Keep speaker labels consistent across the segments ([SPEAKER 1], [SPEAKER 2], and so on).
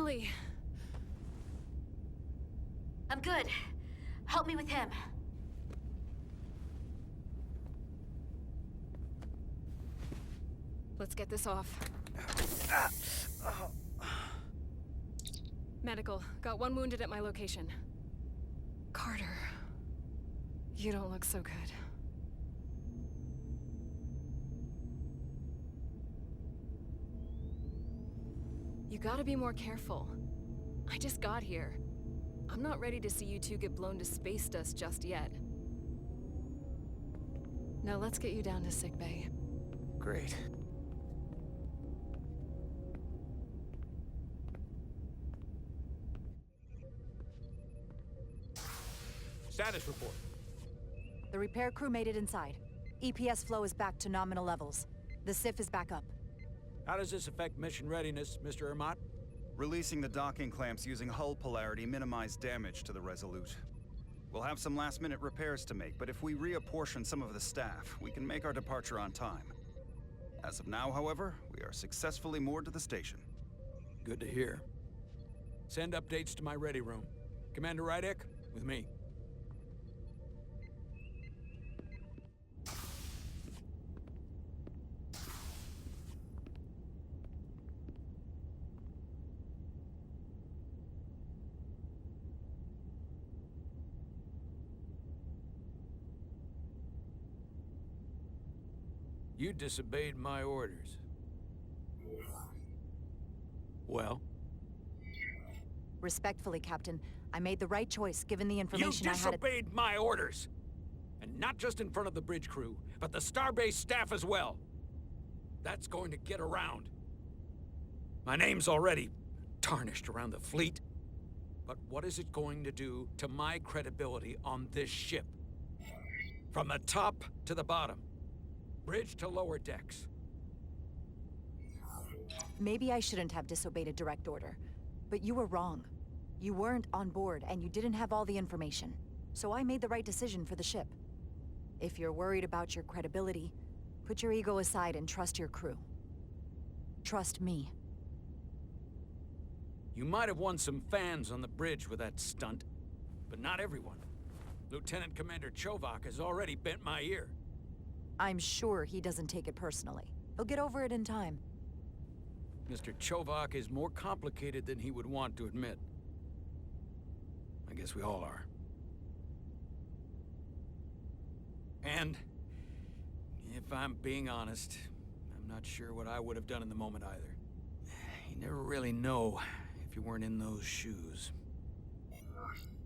[SPEAKER 1] Ellie.
[SPEAKER 2] I'm good. Help me with him.
[SPEAKER 1] Let's get this off. Medical. Got one wounded at my location. Carter. You don't look so good. You gotta be more careful. I just got here. I'm not ready to see you two get blown to space dust just yet. Now let's get you down to sickbay.
[SPEAKER 3] Great.
[SPEAKER 4] Status report.
[SPEAKER 5] The repair crew made it inside. EPS flow is back to nominal levels. The SIF is back up.
[SPEAKER 4] How does this affect mission readiness, Mr. Ermot?
[SPEAKER 3] Releasing the docking clamps using hull polarity minimized damage to the Resolute. We'll have some last-minute repairs to make, but if we reapportion some of the staff, we can make our departure on time. As of now, however, we are successfully moored to the station.
[SPEAKER 4] Good to hear. Send updates to my ready room. Commander Rydek, with me. You disobeyed my orders. Well?
[SPEAKER 5] Respectfully, Captain, I made the right choice given the information I had.
[SPEAKER 4] You disobeyed my orders! And not just in front of the bridge crew, but the Starbase staff as well. That's going to get around. My name's already tarnished around the fleet. But what is it going to do to my credibility on this ship? From the top to the bottom. Bridge to lower decks.
[SPEAKER 5] Maybe I shouldn't have disobeyed a direct order, but you were wrong. You weren't on board, and you didn't have all the information. So I made the right decision for the ship. If you're worried about your credibility, put your ego aside and trust your crew. Trust me.
[SPEAKER 4] You might have won some fans on the bridge with that stunt, but not everyone. Lieutenant Commander Chovak has already bent my ear.
[SPEAKER 5] I'm sure he doesn't take it personally. He'll get over it in time.
[SPEAKER 4] Mr. Chovak is more complicated than he would want to admit. I guess we all are. And, if I'm being honest, I'm not sure what I would have done in the moment either. You never really know if you weren't in those shoes.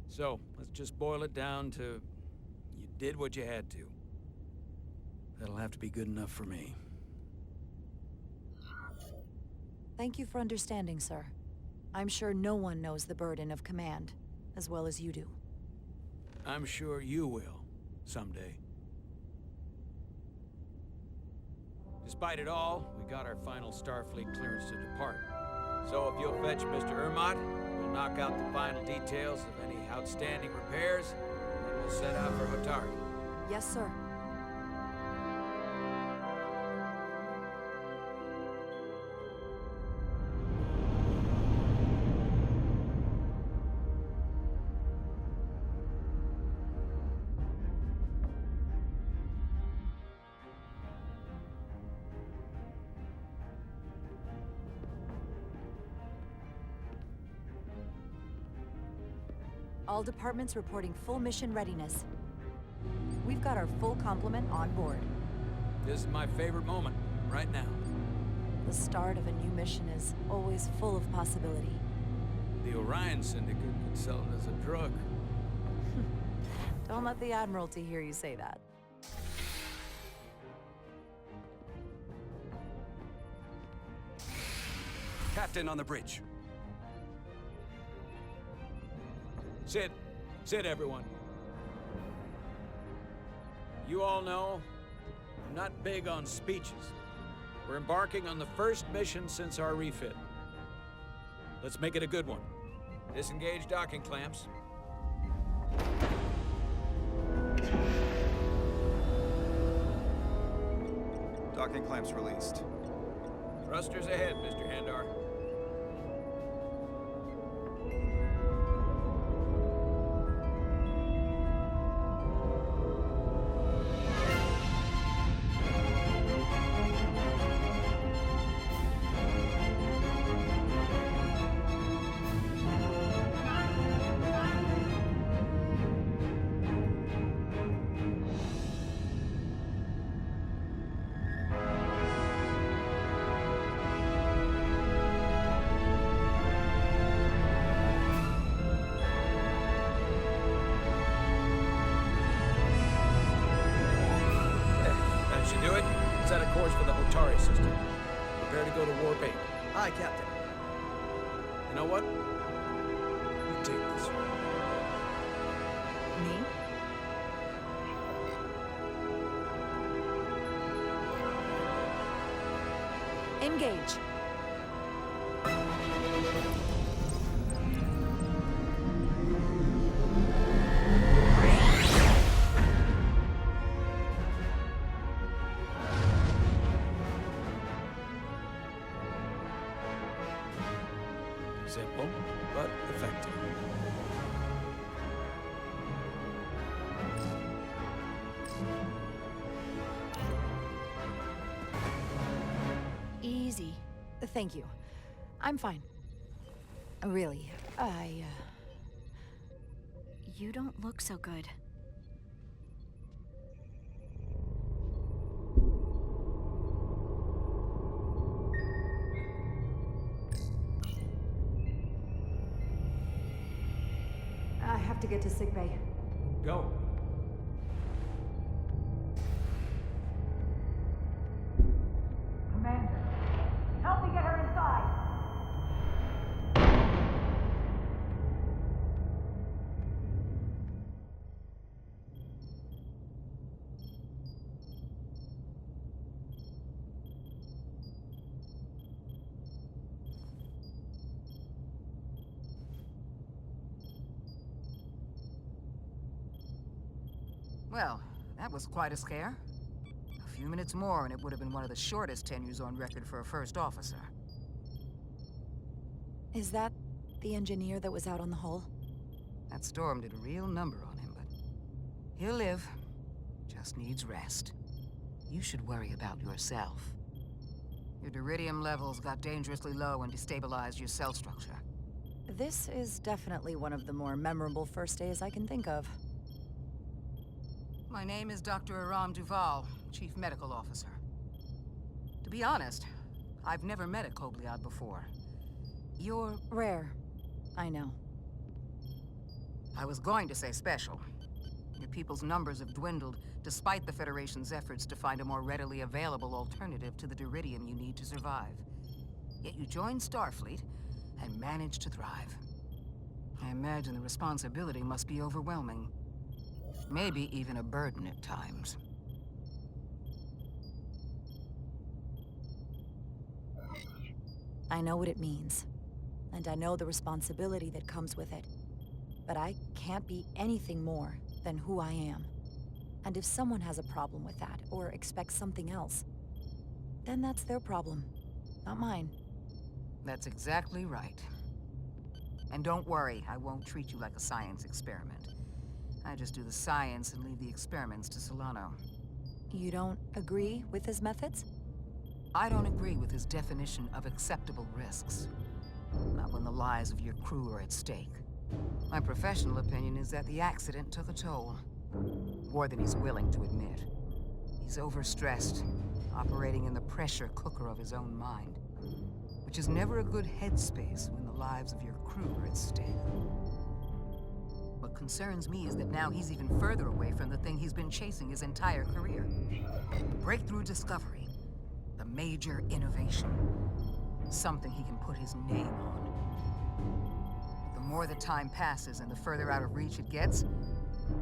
[SPEAKER 4] So, let's just boil it down to, you did what you had to. That'll have to be good enough for me.
[SPEAKER 5] Thank you for understanding, sir. I'm sure no one knows the burden of command as well as you do.
[SPEAKER 4] I'm sure you will, someday. Despite it all, we got our final Starfleet clearance to depart. So if you'll fetch Mr. Ermot, we'll knock out the final details of any outstanding repairs, and we'll set out for Hotari.
[SPEAKER 5] Yes, sir. All departments reporting full mission readiness. We've got our full complement on board.
[SPEAKER 4] This is my favorite moment, right now.
[SPEAKER 5] The start of a new mission is always full of possibility.
[SPEAKER 4] The Orion Syndicate could sell it as a drug.
[SPEAKER 5] Don't let the Admiralty hear you say that.
[SPEAKER 3] Captain on the bridge.
[SPEAKER 4] Sit. Sit, everyone. You all know, I'm not big on speeches. We're embarking on the first mission since our refit. Let's make it a good one. Disengage docking clamps.
[SPEAKER 3] Docking clamps released.
[SPEAKER 4] Thrusters ahead, Mr. Handar. set a course for the Hotari system. Prepare to go to Warp 8.
[SPEAKER 6] Aye, Captain.
[SPEAKER 4] You know what? You take this one.
[SPEAKER 5] Me? Engage.
[SPEAKER 4] Simple, but effective.
[SPEAKER 5] Easy. Thank you. I'm fine. Really,
[SPEAKER 2] You don't look so good.
[SPEAKER 5] I have to get to sickbay.
[SPEAKER 4] Go.
[SPEAKER 5] Commander, help me get her inside!
[SPEAKER 7] Well, that was quite a scare. A few minutes more and it would have been one of the shortest tenures on record for a first officer.
[SPEAKER 5] Is that the engineer that was out on the hull?
[SPEAKER 7] That storm did a real number on him, but he'll live. Just needs rest. You should worry about yourself. Your duridium levels got dangerously low and destabilized your cell structure.
[SPEAKER 5] This is definitely one of the more memorable first days I can think of.
[SPEAKER 7] My name is Dr. Aram Duval, Chief Medical Officer. To be honest, I've never met a Kobliad before. You're...
[SPEAKER 5] Rare. I know.
[SPEAKER 7] I was going to say special. Your people's numbers have dwindled, despite the Federation's efforts to find a more readily available alternative to the duridium you need to survive. Yet you joined Starfleet, and managed to thrive. I imagine the responsibility must be overwhelming. Maybe even a burden at times.
[SPEAKER 5] I know what it means. And I know the responsibility that comes with it. But I can't be anything more than who I am. And if someone has a problem with that, or expects something else, then that's their problem, not mine.
[SPEAKER 7] That's exactly right. And don't worry, I won't treat you like a science experiment. I just do the science and leave the experiments to Solano.
[SPEAKER 5] You don't agree with his methods?
[SPEAKER 7] I don't agree with his definition of acceptable risks. Not when the lives of your crew are at stake. My professional opinion is that the accident took a toll. More than he's willing to admit. He's overstressed, operating in the pressure cooker of his own mind. Which is never a good headspace when the lives of your crew are at stake. What concerns me is that now he's even further away from the thing he's been chasing his entire career. The breakthrough discovery. The major innovation. Something he can put his name on. The more the time passes and the further out of reach it gets,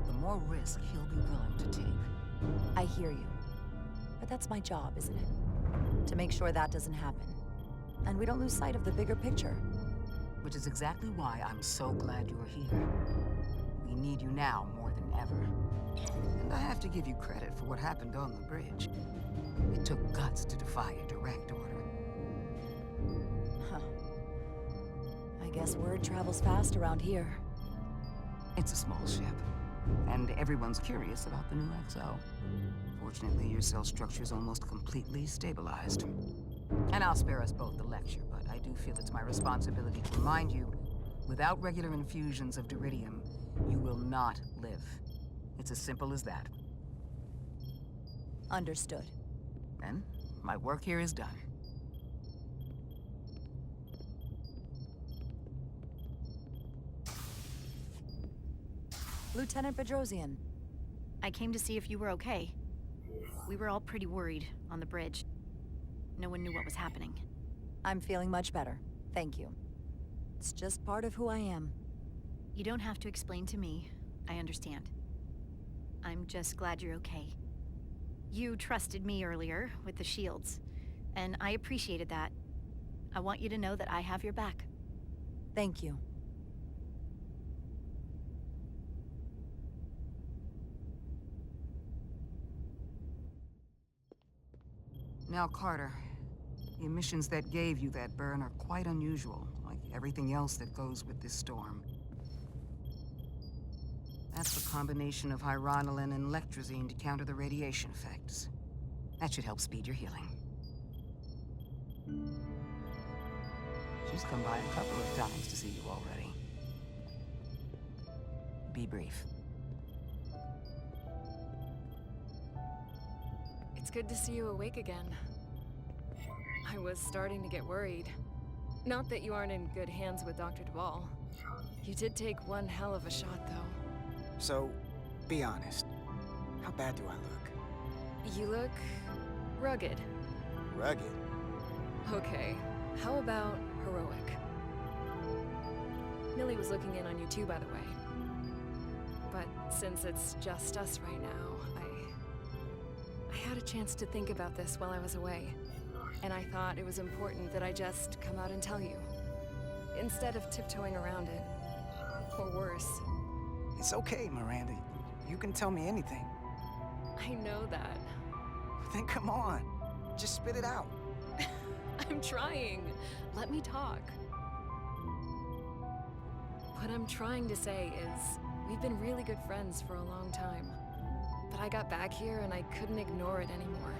[SPEAKER 7] the more risk he'll be willing to take.
[SPEAKER 5] I hear you. But that's my job, isn't it? To make sure that doesn't happen. And we don't lose sight of the bigger picture.
[SPEAKER 7] Which is exactly why I'm so glad you're here. We need you now more than ever. And I have to give you credit for what happened on the bridge. It took guts to defy a direct order.
[SPEAKER 5] Huh. I guess word travels fast around here.
[SPEAKER 7] It's a small ship, and everyone's curious about the new XO. Fortunately, your cell structure's almost completely stabilized. And I'll spare us both the lecture, but I do feel it's my responsibility to remind you, without regular infusions of duridium, you will not live. It's as simple as that.
[SPEAKER 5] Understood.
[SPEAKER 7] Then, my work here is done.
[SPEAKER 5] Lieutenant Bedrosian.
[SPEAKER 2] I came to see if you were okay. We were all pretty worried on the bridge. No one knew what was happening.
[SPEAKER 5] I'm feeling much better. Thank you. It's just part of who I am.
[SPEAKER 2] You don't have to explain to me. I understand. I'm just glad you're okay. You trusted me earlier with the shields, and I appreciated that. I want you to know that I have your back.
[SPEAKER 5] Thank you.
[SPEAKER 7] Now, Carter, the emissions that gave you that burn are quite unusual, like everything else that goes with this storm. That's the combination of hyronolin and lectrazine to counter the radiation effects. That should help speed your healing. She's come by a couple of times to see you already. Be brief.
[SPEAKER 1] It's good to see you awake again. I was starting to get worried. Not that you aren't in good hands with Dr. Duvall. You did take one hell of a shot, though.
[SPEAKER 6] So, be honest. How bad do I look?
[SPEAKER 1] You look rugged.
[SPEAKER 6] Rugged?
[SPEAKER 1] Okay, how about heroic? Millie was looking in on you too, by the way. But since it's just us right now, I had a chance to think about this while I was away. And I thought it was important that I just come out and tell you. Instead of tiptoeing around it. Or worse.
[SPEAKER 6] It's okay, Miranda. You can tell me anything.
[SPEAKER 1] I know that.
[SPEAKER 6] Then come on. Just spit it out.
[SPEAKER 1] I'm trying. Let me talk. What I'm trying to say is, we've been really good friends for a long time. But I got back here and I couldn't ignore it anymore.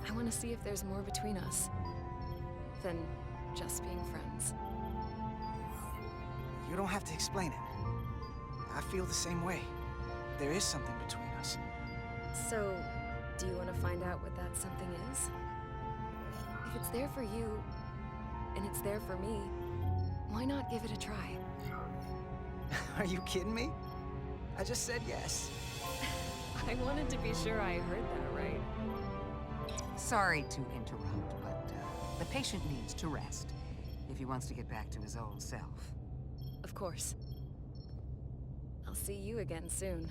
[SPEAKER 1] I want to see if there's more between us than just being friends.
[SPEAKER 6] You don't have to explain it. I feel the same way. There is something between us.
[SPEAKER 1] So, do you want to find out what that something is? If it's there for you, and it's there for me, why not give it a try?
[SPEAKER 6] Are you kidding me? I just said yes.
[SPEAKER 1] I wanted to be sure I heard that right.
[SPEAKER 7] Sorry to interrupt, but the patient needs to rest if he wants to get back to his old self.
[SPEAKER 1] Of course. I'll see you again soon.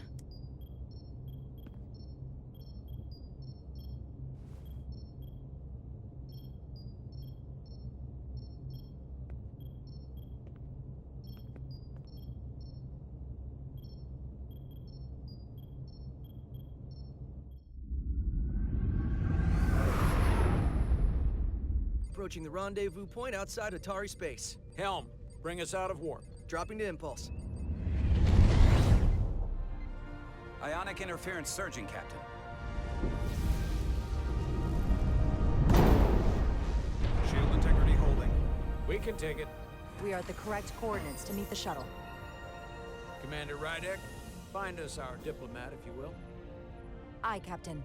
[SPEAKER 8] Approaching the rendezvous point outside Atari space.
[SPEAKER 4] Helm, bring us out of warp.
[SPEAKER 8] Dropping to impulse.
[SPEAKER 3] Ionic interference surging, Captain. Shield integrity holding.
[SPEAKER 4] We can take it.
[SPEAKER 5] We are at the correct coordinates to meet the shuttle.
[SPEAKER 4] Commander Rydek, find us our diplomat, if you will.
[SPEAKER 5] Aye, Captain.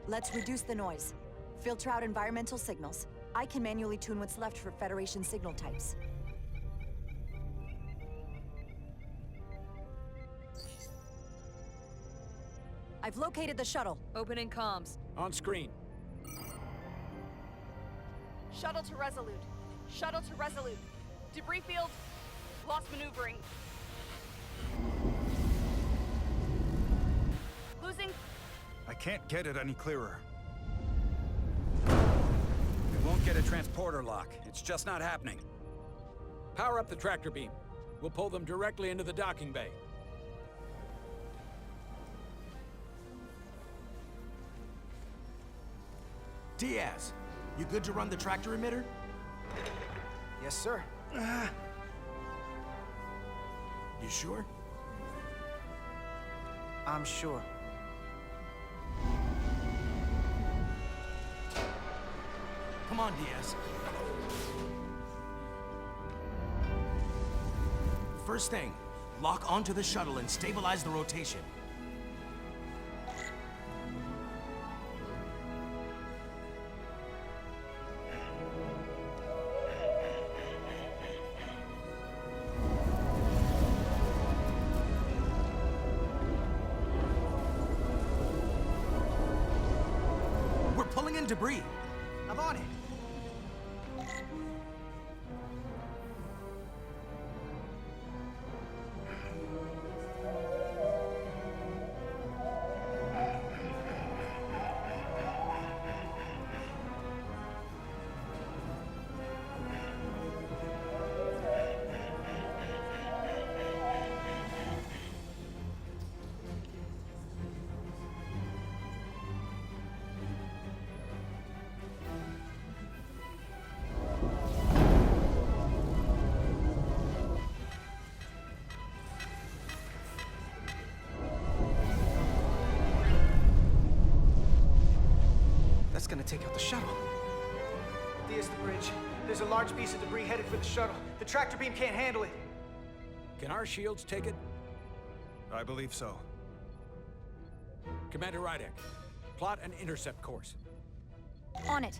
[SPEAKER 5] Let's reduce the noise. Filter out environmental signals. I can manually tune what's left for Federation signal types. I've located the shuttle.
[SPEAKER 9] Opening comms.
[SPEAKER 4] On screen.
[SPEAKER 9] Shuttle to Resolute. Shuttle to Resolute. Debris field. Lost maneuvering. Losing.
[SPEAKER 3] I can't get it any clearer. It won't get a transporter lock. It's just not happening.
[SPEAKER 4] Power up the tractor beam. We'll pull them directly into the docking bay.
[SPEAKER 10] Diaz, you good to run the tractor emitter?
[SPEAKER 6] Yes, sir.
[SPEAKER 10] You sure?
[SPEAKER 6] I'm sure.
[SPEAKER 10] Come on, Diaz. First thing, lock onto the shuttle and stabilize the rotation. some debris.
[SPEAKER 6] I'm on it. That's gonna take out the shuttle. There's the bridge. There's a large piece of debris headed for the shuttle. The tractor beam can't handle it.
[SPEAKER 4] Can our shields take it?
[SPEAKER 3] I believe so.
[SPEAKER 4] Commander Rydek, plot an intercept course.
[SPEAKER 2] On it.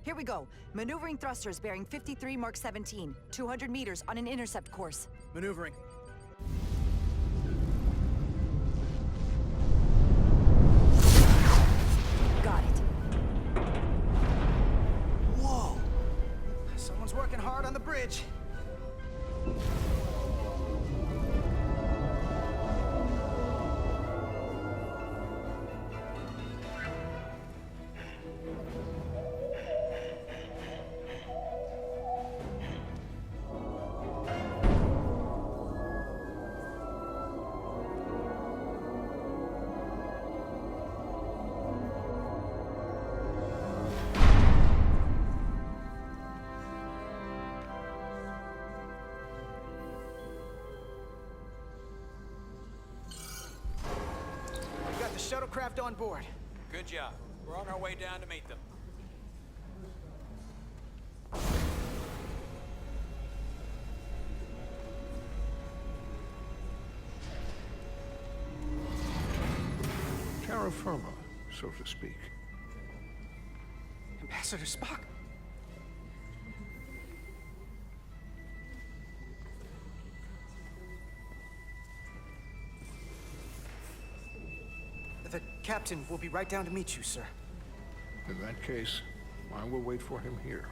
[SPEAKER 5] Here we go. Maneuvering thrusters bearing 53 Mark 17. 200 meters on an intercept course.
[SPEAKER 8] Maneuvering.
[SPEAKER 5] Got it.
[SPEAKER 6] Whoa! Someone's working hard on the bridge. We got the shuttlecraft on board.
[SPEAKER 4] Good job. We're on our way down to meet them.
[SPEAKER 11] Terra firma, so to speak.
[SPEAKER 6] Ambassador Spock? The captain will be right down to meet you, sir.
[SPEAKER 11] In that case, I will wait for him here.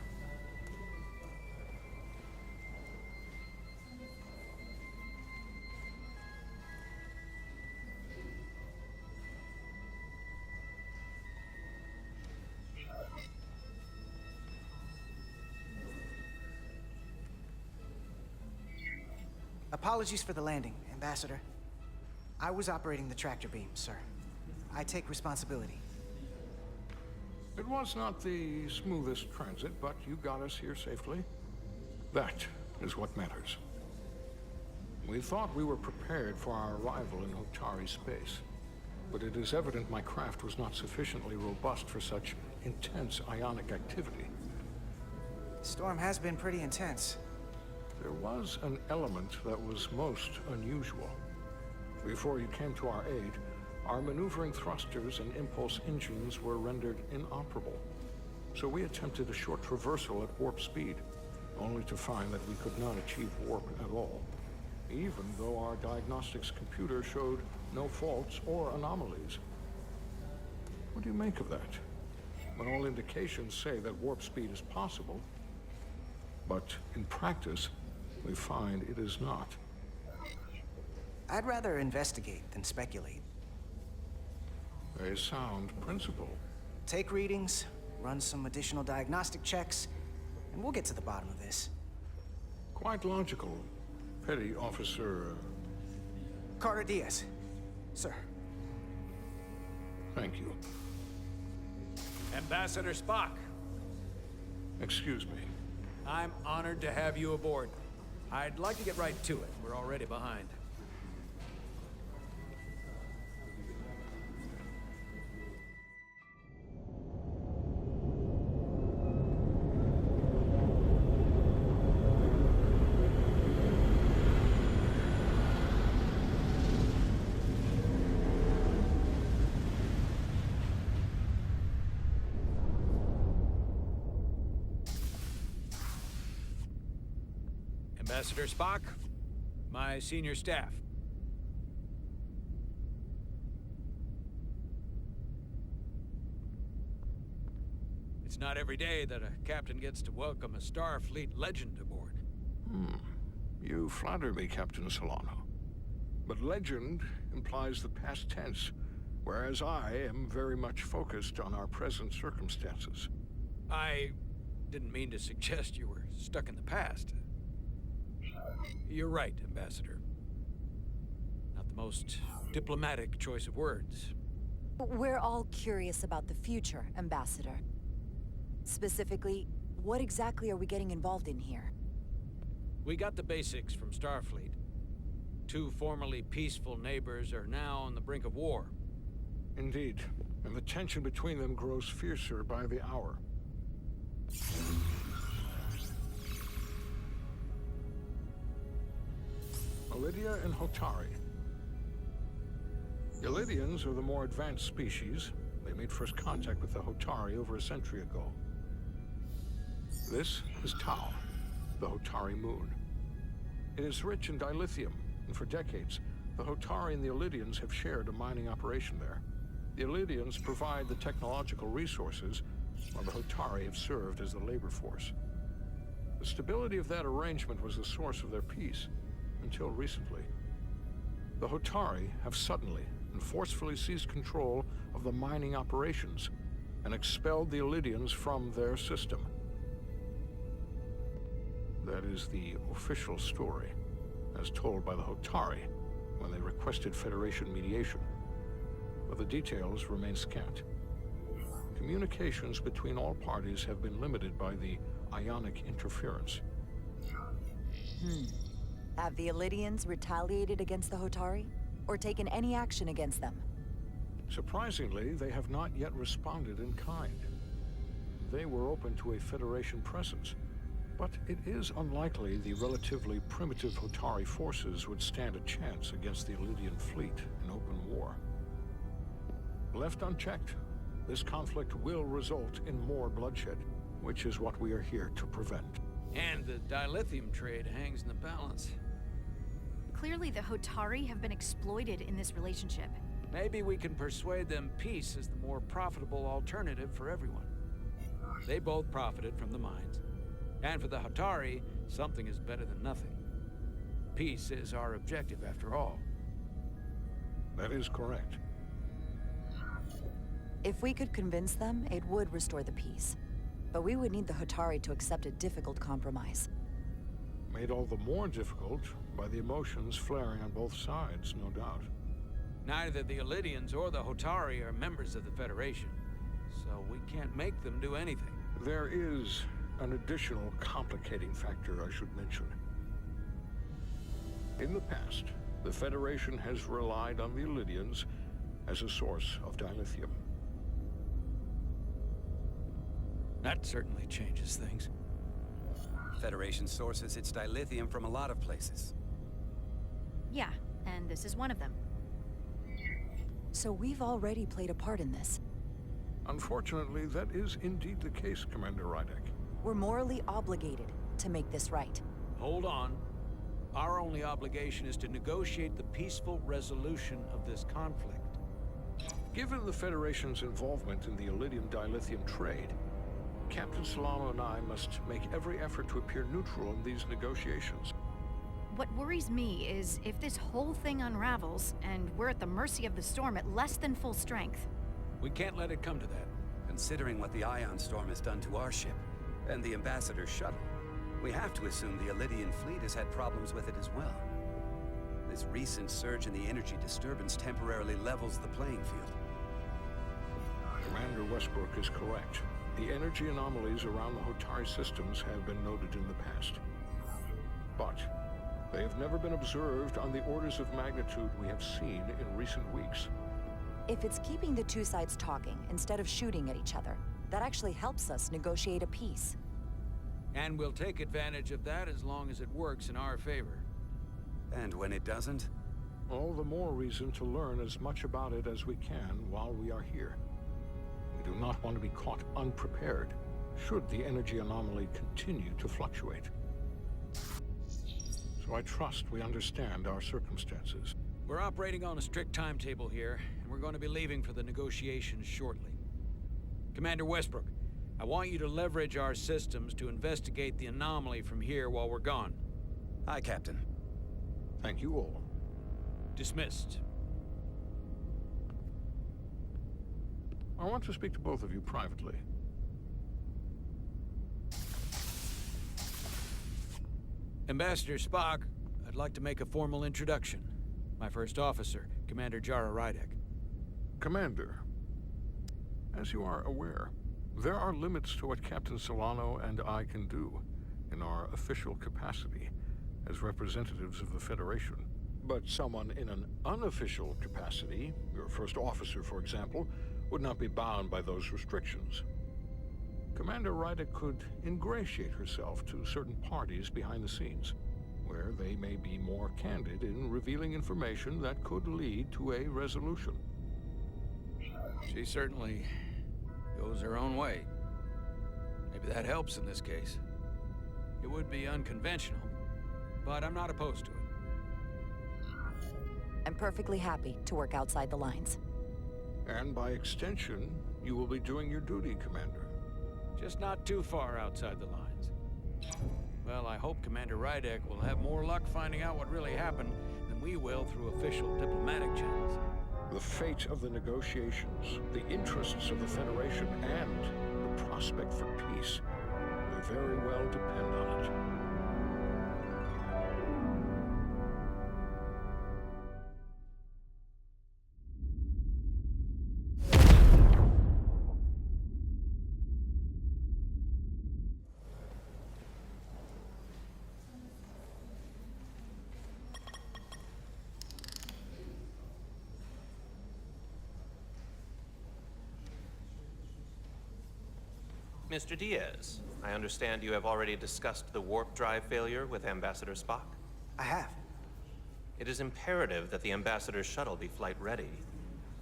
[SPEAKER 6] Apologies for the landing, Ambassador. I was operating the tractor beam, sir. I take responsibility.
[SPEAKER 11] It was not the smoothest transit, but you got us here safely. That is what matters. We thought we were prepared for our arrival in Hotari space, but it is evident my craft was not sufficiently robust for such intense ionic activity.
[SPEAKER 6] The storm has been pretty intense.
[SPEAKER 11] There was an element that was most unusual. Before you came to our aid, our maneuvering thrusters and impulse engines were rendered inoperable. So we attempted a short traversal at warp speed, only to find that we could not achieve warp at all, even though our diagnostics computer showed no faults or anomalies. What do you make of that? When all indications say that warp speed is possible, but in practice, we find it is not.
[SPEAKER 6] I'd rather investigate than speculate.
[SPEAKER 11] A sound principle.
[SPEAKER 6] Take readings, run some additional diagnostic checks, and we'll get to the bottom of this.
[SPEAKER 11] Quite logical, Petty Officer...
[SPEAKER 6] Carter Diaz. Sir.
[SPEAKER 11] Thank you.
[SPEAKER 4] Ambassador Spock,
[SPEAKER 11] Excuse me.
[SPEAKER 4] I'm honored to have you aboard. I'd like to get right to it. We're already behind. Ambassador Spock, my senior staff. It's not every day that a captain gets to welcome a Starfleet legend aboard.
[SPEAKER 11] You flatter me, Captain Solano. But legend implies the past tense, whereas I am very much focused on our present circumstances.
[SPEAKER 4] I didn't mean to suggest you were stuck in the past. You're right, Ambassador. Not the most diplomatic choice of words.
[SPEAKER 5] We're all curious about the future, Ambassador. Specifically, what exactly are we getting involved in here?
[SPEAKER 4] We got the basics from Starfleet. Two formerly peaceful neighbors are now on the brink of war.
[SPEAKER 11] Indeed, and the tension between them grows fiercer by the hour. Lydia and Hotari. The Lydians are the more advanced species. They made first contact with the Hotari over a century ago. This is Tau, the Hotari moon. It is rich in dilithium, and for decades, the Hotari and the Illydians have shared a mining operation there. The Illydians provide the technological resources, while the Hotari have served as the labor force. The stability of that arrangement was the source of their peace, until recently. The Hotari have suddenly and forcefully seized control of the mining operations and expelled the Illydians from their system. That is the official story, as told by the Hotari when they requested Federation mediation. But the details remain scant. Communications between all parties have been limited by the ionic interference.
[SPEAKER 5] Have the Illydians retaliated against the Hotari? Or taken any action against them?
[SPEAKER 11] Surprisingly, they have not yet responded in kind. They were open to a Federation presence, but it is unlikely the relatively primitive Hotari forces would stand a chance against the Illydian fleet in open war. Left unchecked, this conflict will result in more bloodshed, which is what we are here to prevent.
[SPEAKER 4] And the dilithium trade hangs in the balance.
[SPEAKER 2] Clearly, the Hotari have been exploited in this relationship.
[SPEAKER 4] Maybe we can persuade them peace is the more profitable alternative for everyone. They both profited from the mines. And for the Hotari, something is better than nothing. Peace is our objective, after all.
[SPEAKER 11] That is correct.
[SPEAKER 5] If we could convince them, it would restore the peace. But we would need the Hotari to accept a difficult compromise.
[SPEAKER 11] Made all the more difficult by the emotions flaring on both sides, no doubt.
[SPEAKER 4] Neither the Illydians or the Hotari are members of the Federation, so we can't make them do anything.
[SPEAKER 11] There is an additional complicating factor I should mention. In the past, the Federation has relied on the Illydians as a source of dilithium.
[SPEAKER 4] That certainly changes things.
[SPEAKER 12] Federation sources its dilithium from a lot of places.
[SPEAKER 2] Yeah, and this is one of them.
[SPEAKER 5] So we've already played a part in this.
[SPEAKER 11] Unfortunately, that is indeed the case, Commander Rydek.
[SPEAKER 5] We're morally obligated to make this right.
[SPEAKER 4] Hold on. Our only obligation is to negotiate the peaceful resolution of this conflict.
[SPEAKER 11] Given the Federation's involvement in the Illydium dilithium trade, Captain Solano and I must make every effort to appear neutral in these negotiations.
[SPEAKER 2] What worries me is if this whole thing unravels, and we're at the mercy of the storm at less than full strength.
[SPEAKER 4] We can't let it come to that.
[SPEAKER 12] Considering what the ion storm has done to our ship, and the Ambassador's shuttle, we have to assume the Illydian fleet has had problems with it as well. This recent surge in the energy disturbance temporarily levels the playing field.
[SPEAKER 11] Commander Westbrook is correct. The energy anomalies around the Hotari systems have been noted in the past. But they have never been observed on the orders of magnitude we have seen in recent weeks.
[SPEAKER 5] If it's keeping the two sides talking instead of shooting at each other, that actually helps us negotiate a peace.
[SPEAKER 4] And we'll take advantage of that as long as it works in our favor.
[SPEAKER 12] And when it doesn't?
[SPEAKER 11] All the more reason to learn as much about it as we can while we are here. We do not want to be caught unprepared, should the energy anomaly continue to fluctuate. so I trust we understand our circumstances.
[SPEAKER 4] We're operating on a strict timetable here, and we're going to be leaving for the negotiations shortly. Commander Westbrook, I want you to leverage our systems to investigate the anomaly from here while we're gone.
[SPEAKER 3] Aye, Captain.
[SPEAKER 11] Thank you all.
[SPEAKER 4] Dismissed.
[SPEAKER 11] I want to speak to both of you privately.
[SPEAKER 4] Ambassador Spock, I'd like to make a formal introduction. My first officer, Commander Jara Rydek.
[SPEAKER 11] Commander, as you are aware, there are limits to what Captain Solano and I can do in our official capacity as representatives of the Federation. But someone in an unofficial capacity, your first officer, for example, would not be bound by those restrictions. Commander Rydek could ingratiate herself to certain parties behind the scenes, where they may be more candid in revealing information that could lead to a resolution.
[SPEAKER 4] She certainly goes her own way. Maybe that helps in this case. It would be unconventional, but I'm not opposed to it.
[SPEAKER 5] I'm perfectly happy to work outside the lines.
[SPEAKER 11] And by extension, you will be doing your duty, Commander.
[SPEAKER 4] Just not too far outside the lines. Well, I hope Commander Rydek will have more luck finding out what really happened than we will through official diplomatic channels.
[SPEAKER 11] The fate of the negotiations, the interests of the Federation, and the prospect for peace may very well depend on it.
[SPEAKER 13] Mr. Diaz, I understand you have already discussed the warp drive failure with Ambassador Spock?
[SPEAKER 6] I have.
[SPEAKER 13] It is imperative that the Ambassador's shuttle be flight ready.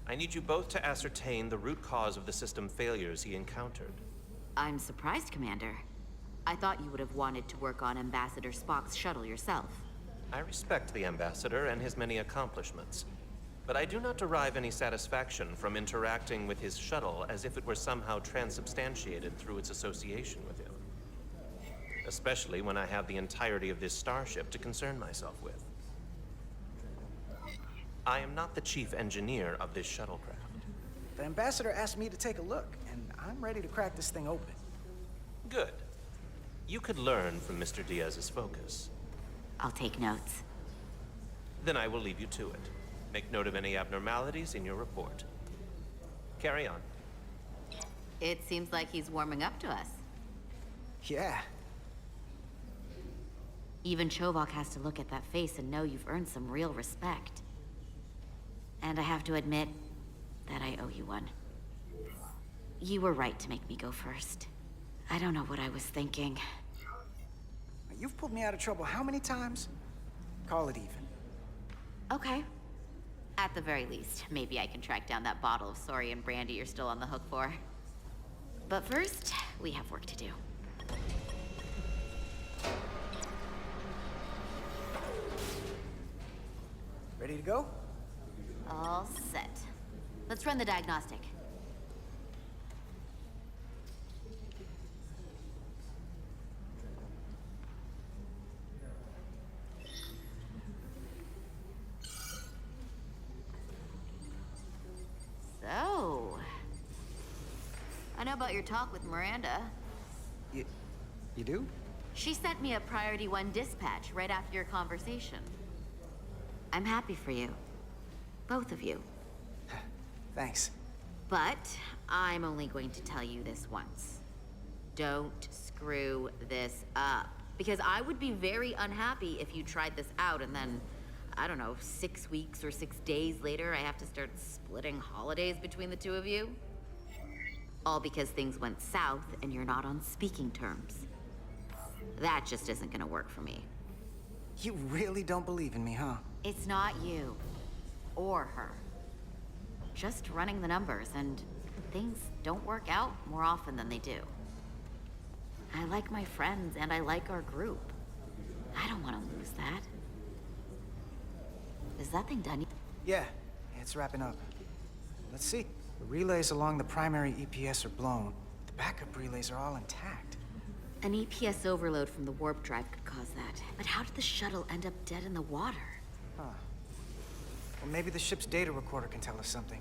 [SPEAKER 13] I need you both to ascertain the root cause of the system failures he encountered.
[SPEAKER 14] I'm surprised, Commander. I thought you would have wanted to work on Ambassador Spock's shuttle yourself.
[SPEAKER 13] I respect the Ambassador and his many accomplishments, but I do not derive any satisfaction from interacting with his shuttle as if it were somehow transubstantiated through its association with him. Especially when I have the entirety of this starship to concern myself with. I am not the chief engineer of this shuttlecraft.
[SPEAKER 6] The Ambassador asked me to take a look, and I'm ready to crack this thing open.
[SPEAKER 13] Good. You could learn from Mr. Diaz's focus.
[SPEAKER 14] I'll take notes.
[SPEAKER 13] Then I will leave you to it. Make note of any abnormalities in your report. Carry on.
[SPEAKER 14] It seems like he's warming up to us.
[SPEAKER 6] Yeah.
[SPEAKER 14] Even Chovok has to look at that face and know you've earned some real respect. And I have to admit that I owe you one. You were right to make me go first. I don't know what I was thinking.
[SPEAKER 6] You've pulled me out of trouble how many times? Call it even.
[SPEAKER 14] Okay. At the very least, maybe I can track down that bottle of Saurian brandy you're still on the hook for. But first, we have work to do.
[SPEAKER 6] Ready to go?
[SPEAKER 14] All set. Let's run the diagnostic. So, I know about your talk with Miranda.
[SPEAKER 6] You do?
[SPEAKER 14] She sent me a Priority 1 dispatch right after your conversation. I'm happy for you. Both of you.
[SPEAKER 6] Thanks.
[SPEAKER 14] But I'm only going to tell you this once. Don't screw this up. Because I would be very unhappy if you tried this out and then, I don't know, 6 weeks or 6 days later, I have to start splitting holidays between the two of you. All because things went south and you're not on speaking terms. That just isn't gonna work for me.
[SPEAKER 6] You really don't believe in me, huh?
[SPEAKER 14] It's not you. Or her. Just running the numbers, and things don't work out more often than they do. I like my friends, and I like our group. I don't want to lose that. Is that thing done?
[SPEAKER 6] Yeah, it's wrapping up. Let's see. The relays along the primary EPS are blown. The backup relays are all intact.
[SPEAKER 14] An EPS overload from the warp drive could cause that. But how did the shuttle end up dead in the water?
[SPEAKER 6] Huh. Well, maybe the ship's data recorder can tell us something.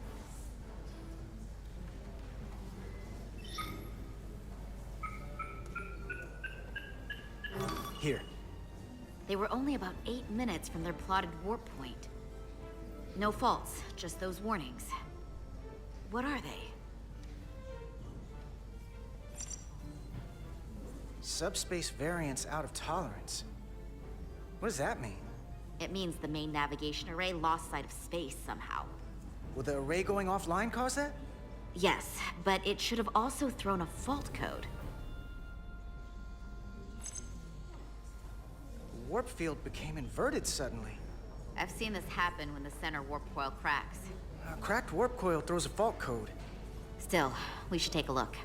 [SPEAKER 6] Here.
[SPEAKER 14] They were only about 8 minutes from their plotted warp point. No faults, just those warnings. What are they?
[SPEAKER 6] Subspace variance out of tolerance. What does that mean?
[SPEAKER 14] It means the main navigation array lost sight of space somehow.
[SPEAKER 6] Will the array going offline cause that?
[SPEAKER 14] Yes, but it should have also thrown a fault code.
[SPEAKER 6] The warp field became inverted suddenly.
[SPEAKER 14] I've seen this happen when the center warp coil cracks.
[SPEAKER 6] A cracked warp coil throws a fault code.
[SPEAKER 14] Still, we should take a look.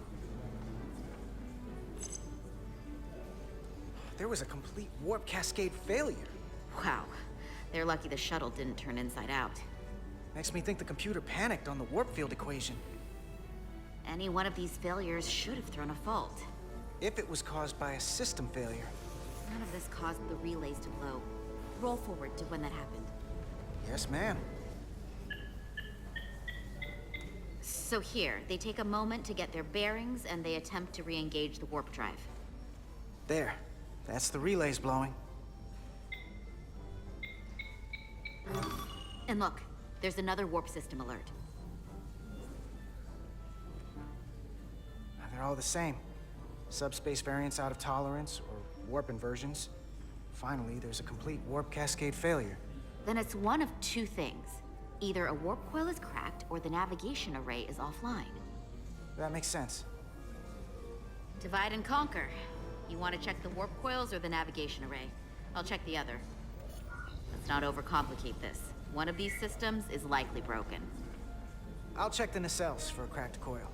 [SPEAKER 6] There was a complete warp cascade failure.
[SPEAKER 14] Wow. They're lucky the shuttle didn't turn inside out.
[SPEAKER 6] Makes me think the computer panicked on the warp field equation.
[SPEAKER 14] Any one of these failures should have thrown a fault.
[SPEAKER 6] If it was caused by a system failure.
[SPEAKER 14] None of this caused the relays to blow. Roll forward to when that happened.
[SPEAKER 6] Yes, ma'am.
[SPEAKER 14] So here, they take a moment to get their bearings and they attempt to re-engage the warp drive.
[SPEAKER 6] There. That's the relays blowing.
[SPEAKER 14] And look, there's another warp system alert.
[SPEAKER 6] They're all the same. Subspace variance out of tolerance, or warp inversions. Finally, there's a complete warp cascade failure.
[SPEAKER 14] Then it's one of two things. Either a warp coil is cracked, or the navigation array is offline.
[SPEAKER 6] That makes sense.
[SPEAKER 14] Divide and conquer. You want to check the warp coils or the navigation array? I'll check the other. Let's not overcomplicate this. One of these systems is likely broken.
[SPEAKER 6] I'll check the nacelles for a cracked coil.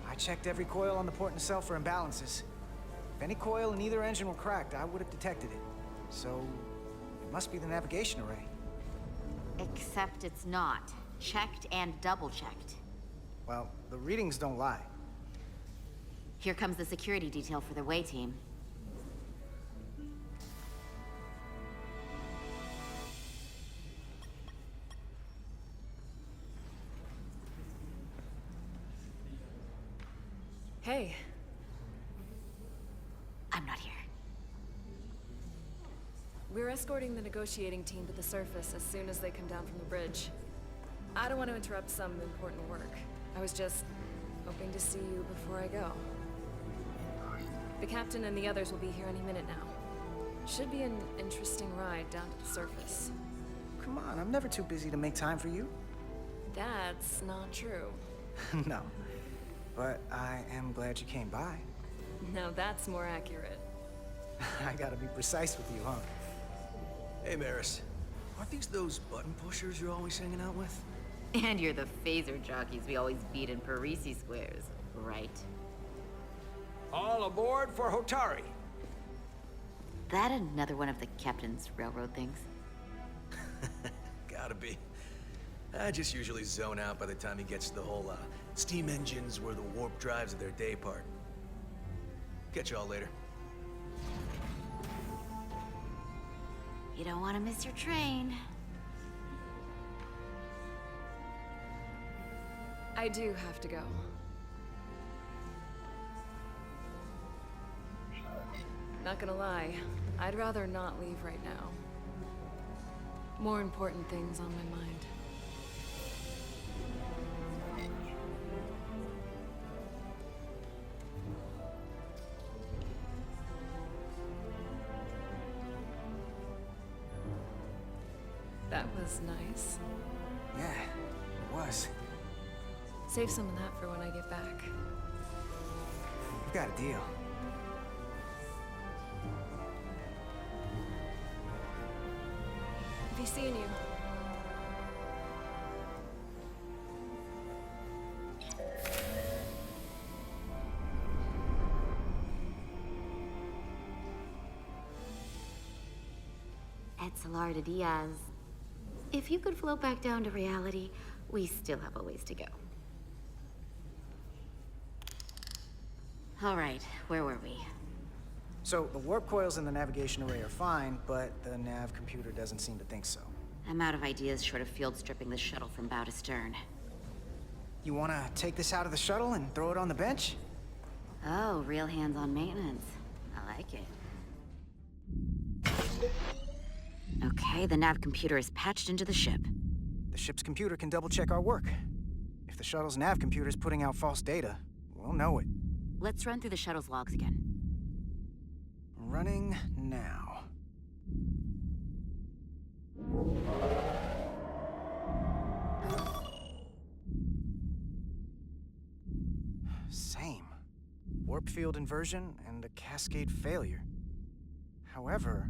[SPEAKER 6] I checked every coil on the port nacelle for imbalances. If any coil in either engine were cracked, I would have detected it. So, it must be the navigation array.
[SPEAKER 14] Except it's not. Checked and double-checked.
[SPEAKER 6] Well, the readings don't lie.
[SPEAKER 14] Here comes the security detail for the way team.
[SPEAKER 1] Hey.
[SPEAKER 14] I'm not here.
[SPEAKER 1] We're escorting the negotiating team to the surface as soon as they come down from the bridge. I don't want to interrupt some important work. I was just hoping to see you before I go. The captain and the others will be here any minute now. Should be an interesting ride down to the surface.
[SPEAKER 6] Come on, I'm never too busy to make time for you.
[SPEAKER 1] That's not true.
[SPEAKER 6] No. But I am glad you came by.
[SPEAKER 1] Now that's more accurate.
[SPEAKER 6] I gotta be precise with you, huh?
[SPEAKER 8] Hey, Maris. Aren't these those button pushers you're always hanging out with?
[SPEAKER 14] And you're the phaser jockeys we always beat in Parisi squares, right?
[SPEAKER 4] All aboard for Hotari.
[SPEAKER 14] That another one of the captain's railroad things?
[SPEAKER 8] Gotta be. I just usually zone out by the time he gets to the whole, steam engines were the warp drives of their day part. Catch y'all later.
[SPEAKER 14] You don't want to miss your train.
[SPEAKER 1] I do have to go. Not gonna lie, I'd rather not leave right now. More important things on my mind. That was nice.
[SPEAKER 6] Yeah, it was.
[SPEAKER 1] Save some of that for when I get back.
[SPEAKER 6] We've got a deal.
[SPEAKER 1] Be seeing you.
[SPEAKER 14] Etzelarda Diaz. If you could float back down to reality, we still have a ways to go. All right, where were we?
[SPEAKER 6] So, the warp coils in the navigation array are fine, but the nav computer doesn't seem to think so.
[SPEAKER 14] I'm out of ideas short of field stripping the shuttle from bow to stern.
[SPEAKER 6] You wanna take this out of the shuttle and throw it on the bench?
[SPEAKER 14] Oh, real hands-on maintenance. I like it. Okay, the nav computer is patched into the ship.
[SPEAKER 6] The ship's computer can double-check our work. If the shuttle's nav computer is putting out false data, we'll know it.
[SPEAKER 14] Let's run through the shuttle's logs again.
[SPEAKER 6] Running now. Same. Warp field inversion and a cascade failure. However,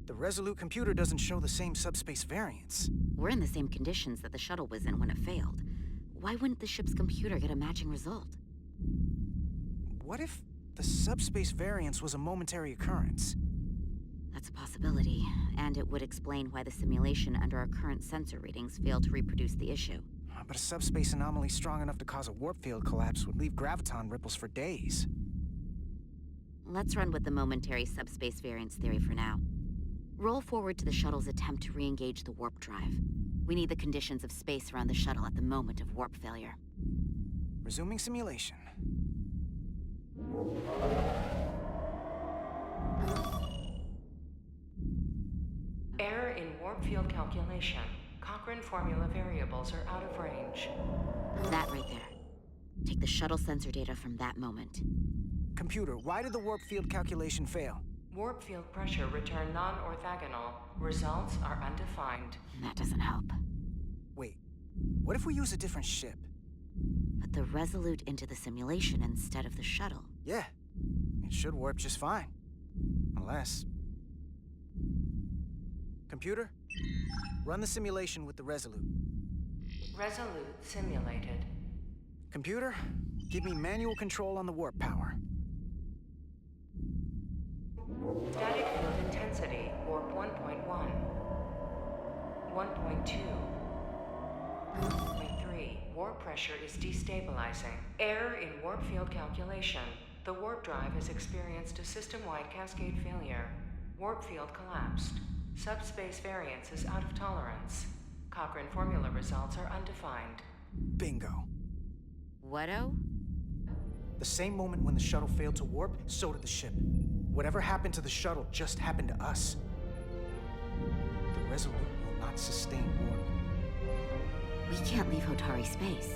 [SPEAKER 6] the Resolute computer doesn't show the same subspace variance.
[SPEAKER 14] We're in the same conditions that the shuttle was in when it failed. Why wouldn't the ship's computer get a matching result?
[SPEAKER 6] What if the subspace variance was a momentary occurrence?
[SPEAKER 14] That's a possibility, and it would explain why the simulation under our current sensor readings failed to reproduce the issue.
[SPEAKER 6] But a subspace anomaly strong enough to cause a warp field collapse would leave graviton ripples for days.
[SPEAKER 14] Let's run with the momentary subspace variance theory for now. Roll forward to the shuttle's attempt to re-engage the warp drive. We need the conditions of space around the shuttle at the moment of warp failure.
[SPEAKER 6] Resuming simulation.
[SPEAKER 15] Error in warp field calculation. Cochrane formula variables are out of range.
[SPEAKER 14] That right there. Take the shuttle sensor data from that moment.
[SPEAKER 6] Computer, why did the warp field calculation fail?
[SPEAKER 15] Warp field pressure returned non-orthogonal. Results are undefined.
[SPEAKER 14] That doesn't help.
[SPEAKER 6] Wait, what if we use a different ship?
[SPEAKER 14] Put the Resolute into the simulation instead of the shuttle.
[SPEAKER 6] Yeah, it should warp just fine. Unless... Computer, run the simulation with the Resolute.
[SPEAKER 15] Resolute simulated.
[SPEAKER 6] Computer, give me manual control on the warp power.
[SPEAKER 15] Static field intensity, warp 1.1. 1.2. 1.3. Warp pressure is destabilizing. Error in warp field calculation. The warp drive has experienced a system-wide cascade failure. Warp field collapsed. Subspace variance is out of tolerance. Cochrane formula results are undefined.
[SPEAKER 6] Bingo.
[SPEAKER 14] What-o?
[SPEAKER 6] The same moment when the shuttle failed to warp, so did the ship. Whatever happened to the shuttle just happened to us. The Resolute will not sustain warp.
[SPEAKER 14] We can't leave Hotari space.